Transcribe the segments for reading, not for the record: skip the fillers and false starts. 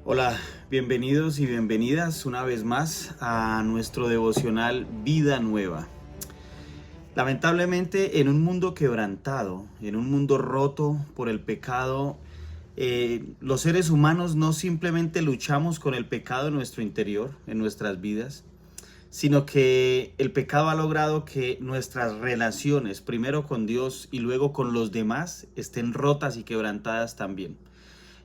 Hola, bienvenidos y bienvenidas una vez más a nuestro devocional Vida Nueva. Lamentablemente, en un mundo quebrantado, en un mundo roto por el pecado, los seres humanos no simplemente luchamos con el pecado en nuestro interior, en nuestras vidas, sino que el pecado ha logrado que nuestras relaciones, primero con Dios y luego con los demás, estén rotas y quebrantadas también.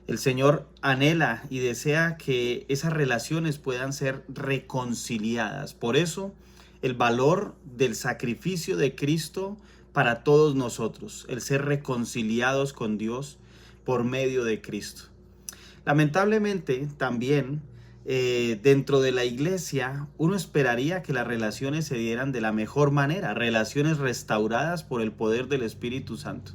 El Señor anhela y desea que esas relaciones puedan ser reconciliadas. Por eso, el valor del sacrificio de Cristo para todos nosotros, el ser reconciliados con Dios por medio de Cristo. Lamentablemente, también dentro de la iglesia, uno esperaría que las relaciones se dieran de la mejor manera, relaciones restauradas por el poder del Espíritu Santo.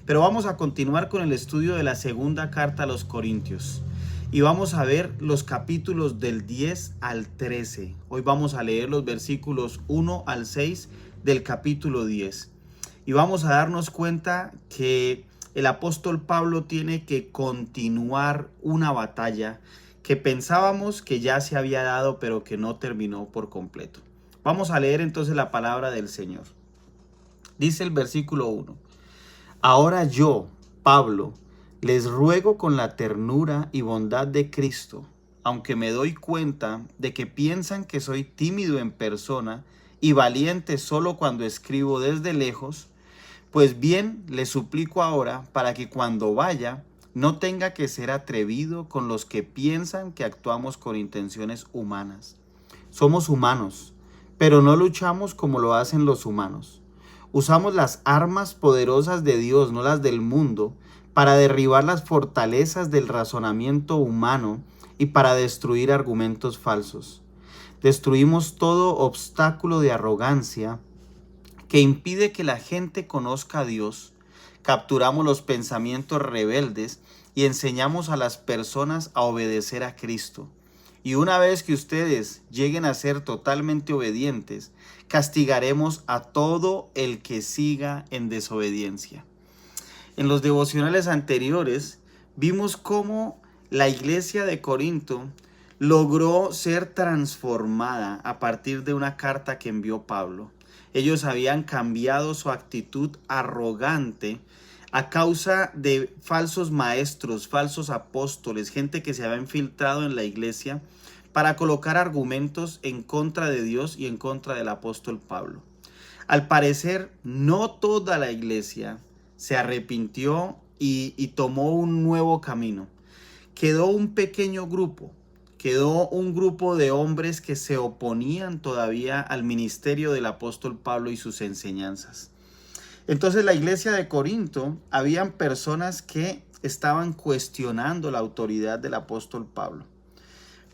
Pero vamos a continuar con el estudio de la segunda carta a los Corintios y vamos a ver los capítulos del 10 al 13. Hoy vamos a leer los versículos 1 al 6 del capítulo 10 y vamos a darnos cuenta que el apóstol Pablo tiene que continuar una batalla que pensábamos que ya se había dado pero que no terminó por completo. Vamos a leer entonces la palabra del Señor. Dice el versículo 1. Ahora yo, Pablo, les ruego con la ternura y bondad de Cristo, aunque me doy cuenta de que piensan que soy tímido en persona y valiente solo cuando escribo desde lejos, pues bien les suplico ahora para que cuando vaya no tenga que ser atrevido con los que piensan que actuamos con intenciones humanas. Somos humanos, pero no luchamos como lo hacen los humanos. Usamos las armas poderosas de Dios, no las del mundo, para derribar las fortalezas del razonamiento humano y para destruir argumentos falsos. Destruimos todo obstáculo de arrogancia que impide que la gente conozca a Dios. Capturamos los pensamientos rebeldes y enseñamos a las personas a obedecer a Cristo. Y una vez que ustedes lleguen a ser totalmente obedientes, castigaremos a todo el que siga en desobediencia. En los devocionales anteriores vimos cómo la iglesia de Corinto logró ser transformada a partir de una carta que envió Pablo. Ellos habían cambiado su actitud arrogante a causa de falsos maestros, falsos apóstoles, gente que se había infiltrado en la iglesia para colocar argumentos en contra de Dios y en contra del apóstol Pablo. Al parecer, no toda la iglesia se arrepintió y tomó un nuevo camino. Quedó un pequeño grupo, quedó un grupo de hombres que se oponían todavía al ministerio del apóstol Pablo y sus enseñanzas. Entonces la iglesia de Corinto, habían personas que estaban cuestionando la autoridad del apóstol Pablo.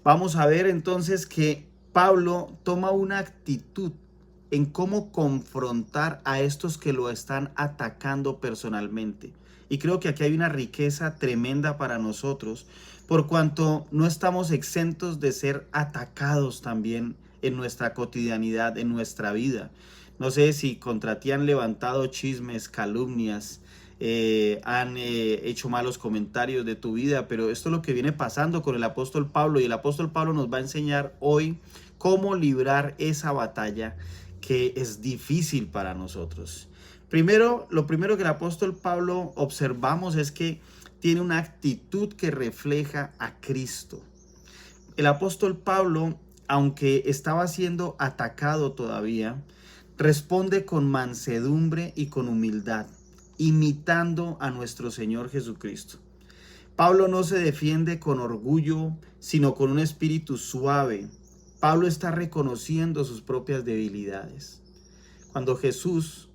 Vamos a ver entonces que Pablo toma una actitud en cómo confrontar a estos que lo están atacando personalmente. Y creo que aquí hay una riqueza tremenda para nosotros, por cuanto no estamos exentos de ser atacados también en nuestra cotidianidad, en nuestra vida. No sé si contra ti han levantado chismes, calumnias, han hecho malos comentarios de tu vida, pero esto es lo que viene pasando con el apóstol Pablo, y el apóstol Pablo nos va a enseñar hoy cómo librar esa batalla que es difícil para nosotros. Lo primero que el apóstol Pablo observamos es que tiene una actitud que refleja a Cristo. El apóstol Pablo, aunque estaba siendo atacado todavía, responde con mansedumbre y con humildad, imitando a nuestro Señor Jesucristo. Pablo no se defiende con orgullo, sino con un espíritu suave. Pablo está reconociendo sus propias debilidades. Cuando Jesús,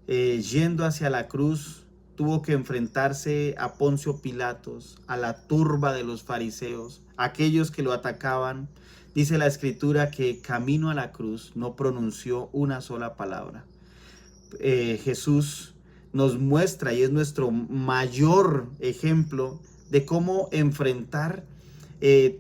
yendo hacia la cruz, tuvo que enfrentarse a Poncio Pilatos, a la turba de los fariseos, aquellos que lo atacaban, dice la escritura que camino a la cruz no pronunció una sola palabra. Jesús nos muestra, y es nuestro mayor ejemplo de cómo enfrentar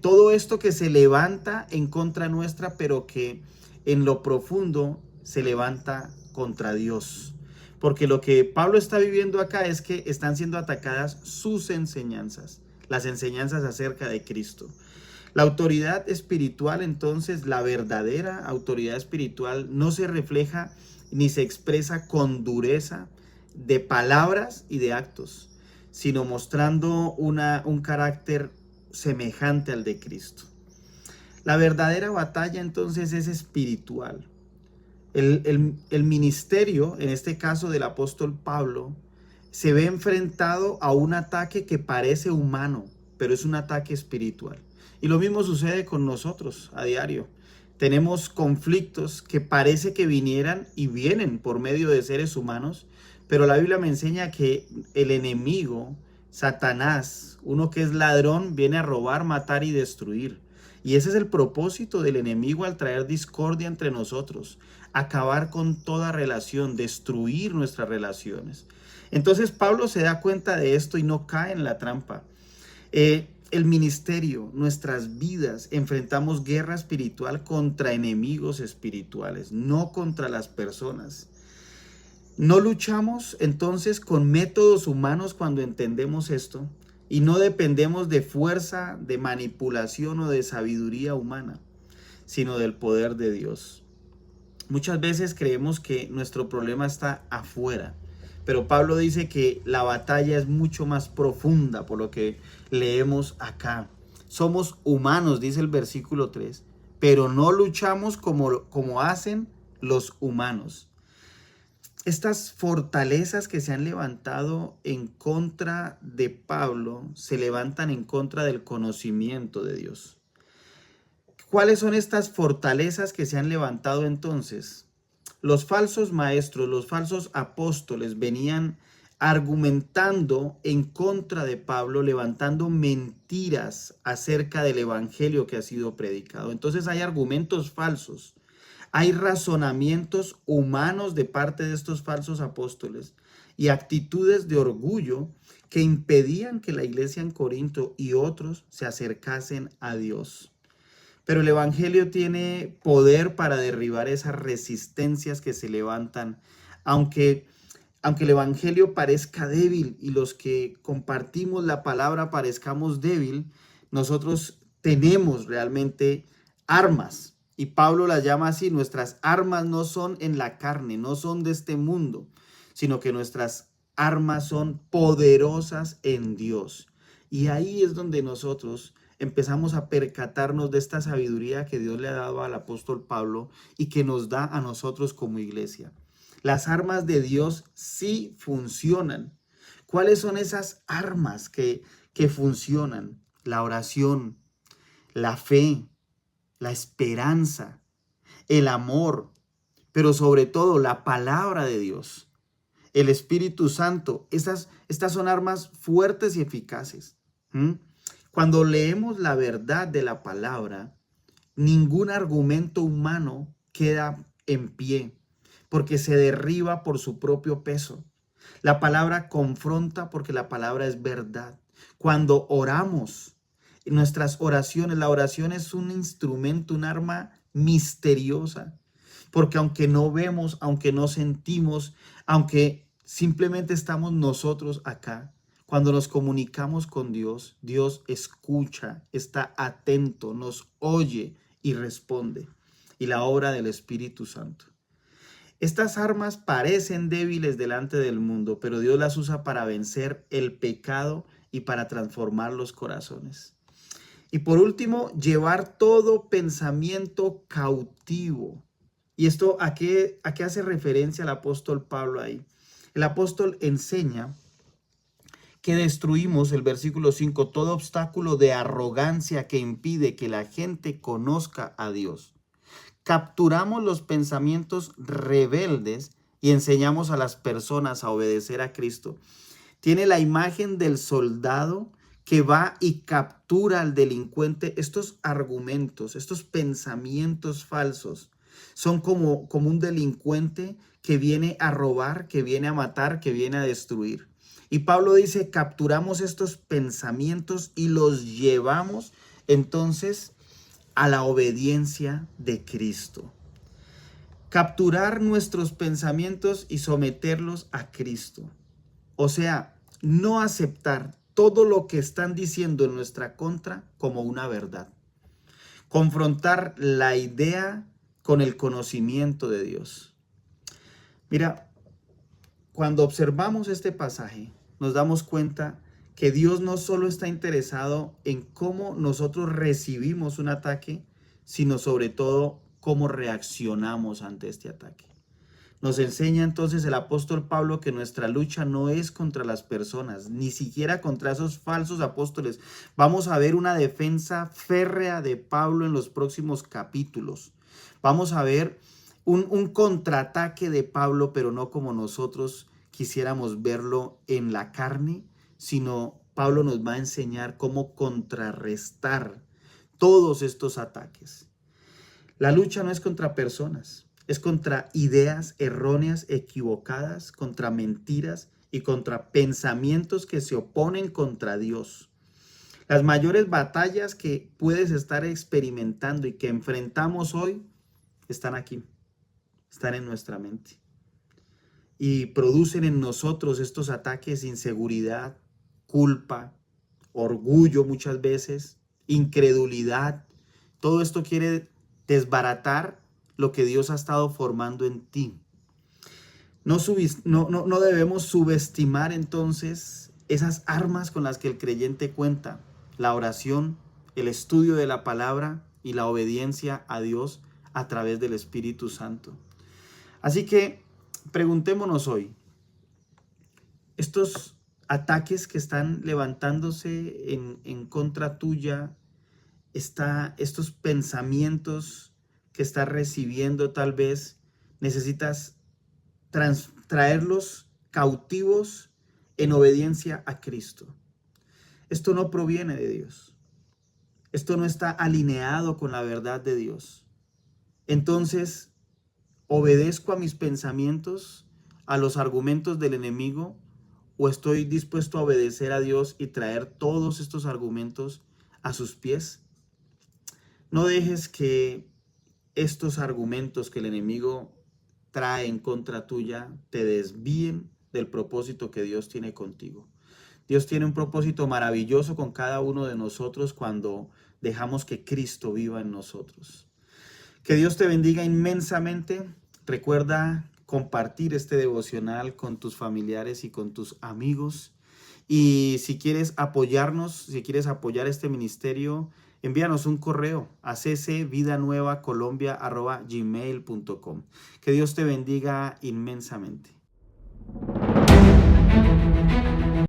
todo esto que se levanta en contra nuestra, pero que en lo profundo se levanta contra Dios. Porque lo que Pablo está viviendo acá es que están siendo atacadas sus enseñanzas, las enseñanzas acerca de Cristo. La autoridad espiritual, entonces, la verdadera autoridad espiritual no se refleja ni se expresa con dureza de palabras y de actos, sino mostrando un carácter semejante al de Cristo. La verdadera batalla entonces es espiritual. El ministerio, en este caso del apóstol Pablo, se ve enfrentado a un ataque que parece humano, pero es un ataque espiritual. Y lo mismo sucede con nosotros a diario. Tenemos conflictos que parece que vinieran y vienen por medio de seres humanos, pero la Biblia me enseña que el enemigo, Satanás, uno que es ladrón, viene a robar, matar y destruir. Y ese es el propósito del enemigo al traer discordia entre nosotros, acabar con toda relación, destruir nuestras relaciones. Entonces Pablo se da cuenta de esto y no cae en la trampa. El ministerio, nuestras vidas, enfrentamos guerra espiritual contra enemigos espirituales, no contra las personas. No luchamos entonces con métodos humanos cuando entendemos esto y no dependemos de fuerza, de manipulación o de sabiduría humana, sino del poder de Dios. Muchas veces creemos que nuestro problema está afuera, pero Pablo dice que la batalla es mucho más profunda por lo que leemos acá. Somos humanos, dice el versículo 3, pero no luchamos como hacen los humanos. Estas fortalezas que se han levantado en contra de Pablo se levantan en contra del conocimiento de Dios. ¿Cuáles son estas fortalezas que se han levantado entonces? Los falsos maestros, los falsos apóstoles venían argumentando en contra de Pablo, levantando mentiras acerca del evangelio que ha sido predicado. Entonces hay argumentos falsos, hay razonamientos humanos de parte de estos falsos apóstoles y actitudes de orgullo que impedían que la iglesia en Corinto y otros se acercasen a Dios. Pero el evangelio tiene poder para derribar esas resistencias que se levantan, aunque el evangelio parezca débil y los que compartimos la palabra parezcamos débil, nosotros tenemos realmente armas. Y Pablo las llama así: nuestras armas no son en la carne, no son de este mundo, sino que nuestras armas son poderosas en Dios. Y ahí es donde nosotros empezamos a percatarnos de esta sabiduría que Dios le ha dado al apóstol Pablo y que nos da a nosotros como iglesia. Las armas de Dios sí funcionan. ¿Cuáles son esas armas que funcionan? La oración, la fe, la esperanza, el amor, pero sobre todo la palabra de Dios, el Espíritu Santo. Estas son armas fuertes y eficaces. Cuando leemos la verdad de la palabra, ningún argumento humano queda en pie, porque se derriba por su propio peso. La palabra confronta porque la palabra es verdad. Cuando oramos, nuestras oraciones, la oración es un instrumento, un arma misteriosa, porque aunque no vemos, aunque no sentimos, aunque simplemente estamos nosotros acá, cuando nos comunicamos con Dios, Dios escucha, está atento, nos oye y responde. Y la obra del Espíritu Santo. Estas armas parecen débiles delante del mundo, pero Dios las usa para vencer el pecado y para transformar los corazones. Y por último, llevar todo pensamiento cautivo. ¿Y esto a qué hace referencia el apóstol Pablo ahí? El apóstol enseña que destruimos, el versículo 5, todo obstáculo de arrogancia que impide que la gente conozca a Dios. Capturamos los pensamientos rebeldes y enseñamos a las personas a obedecer a Cristo. Tiene la imagen del soldado que va y captura al delincuente. Estos argumentos, estos pensamientos falsos son como un delincuente que viene a robar, que viene a matar, que viene a destruir. Y Pablo dice, capturamos estos pensamientos y los llevamos entonces a la obediencia de Cristo. Capturar nuestros pensamientos y someterlos a Cristo. O sea, no aceptar todo lo que están diciendo en nuestra contra como una verdad. Confrontar la idea con el conocimiento de Dios. Mira, cuando observamos este pasaje, nos damos cuenta que Dios no solo está interesado en cómo nosotros recibimos un ataque, sino sobre todo cómo reaccionamos ante este ataque. Nos enseña entonces el apóstol Pablo que nuestra lucha no es contra las personas, ni siquiera contra esos falsos apóstoles. Vamos a ver una defensa férrea de Pablo en los próximos capítulos. Vamos a ver un contraataque de Pablo, pero no como nosotros quisiéramos verlo en la carne, sino Pablo nos va a enseñar cómo contrarrestar todos estos ataques. La lucha no es contra personas. Es contra ideas erróneas, equivocadas, contra mentiras y contra pensamientos que se oponen contra Dios. Las mayores batallas que puedes estar experimentando y que enfrentamos hoy están aquí, están en nuestra mente. Y producen en nosotros estos ataques: inseguridad, culpa, orgullo muchas veces, incredulidad. Todo esto quiere desbaratar lo que Dios ha estado formando en ti. No debemos subestimar entonces esas armas con las que el creyente cuenta: la oración, el estudio de la palabra y la obediencia a Dios a través del Espíritu Santo. Así que preguntémonos hoy, estos ataques que están levantándose en contra tuya, estos pensamientos que estás recibiendo, tal vez necesitas traerlos cautivos en obediencia a Cristo. Esto no proviene de Dios. Esto no está alineado con la verdad de Dios. Entonces, ¿obedezco a mis pensamientos, a los argumentos del enemigo, o estoy dispuesto a obedecer a Dios y traer todos estos argumentos a sus pies? No dejes que estos argumentos que el enemigo trae en contra tuya te desvíen del propósito que Dios tiene contigo. Dios tiene un propósito maravilloso con cada uno de nosotros cuando dejamos que Cristo viva en nosotros. Que Dios te bendiga inmensamente. Recuerda compartir este devocional con tus familiares y con tus amigos. Y si quieres apoyarnos, si quieres apoyar este ministerio, envíanos un correo a ccvidanuevacolombia@gmail.com. Que Dios te bendiga inmensamente.